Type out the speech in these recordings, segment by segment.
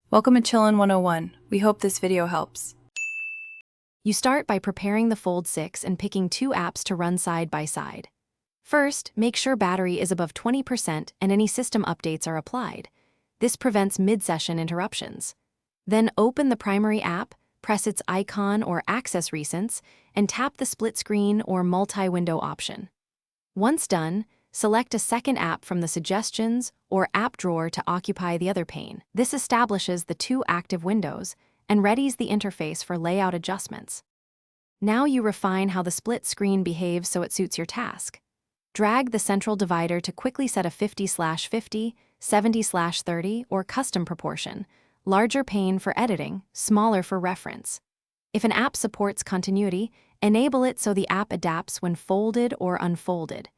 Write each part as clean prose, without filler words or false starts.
Welcome to Chillin' 101. We hope this video helps. You start by preparing the Fold 6 and picking 2 apps to run side by side. First, make sure battery is above 20% and any system updates are applied. This prevents mid-session interruptions. Then open the primary app, press its icon or access recents, and tap the split screen or multi-window option. Once done, select a second app from the suggestions or app drawer to occupy the other pane. This establishes the 2 active windows and readies the interface for layout adjustments. Now you refine how the split screen behaves so it suits your task. Drag the central divider to quickly set a 50/50, 70/30, or custom proportion, larger pane for editing, smaller for reference. If an app supports continuity, enable it so the app adapts when folded or unfolded.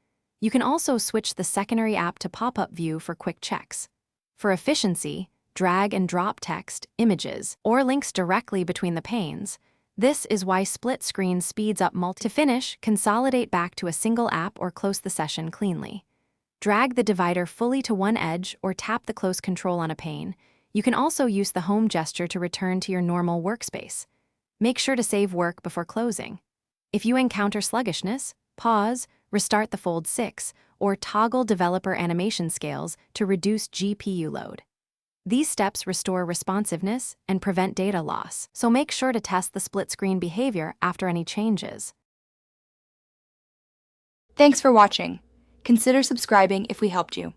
You can also switch the secondary app to pop-up view for quick checks. For efficiency, drag and drop text, images, or links directly between the panes. This is why split screen speeds up To finish, consolidate back to a single app or close the session cleanly. Drag the divider fully to one edge or tap the close control on a pane. You can also use the home gesture to return to your normal workspace. Make sure to save work before closing. If you encounter sluggishness, pause, restart the Fold 6, or toggle developer animation scales to reduce GPU load. These steps restore responsiveness and prevent data loss, so make sure to test the split screen behavior after any changes. Thanks for watching. Consider subscribing if we helped you.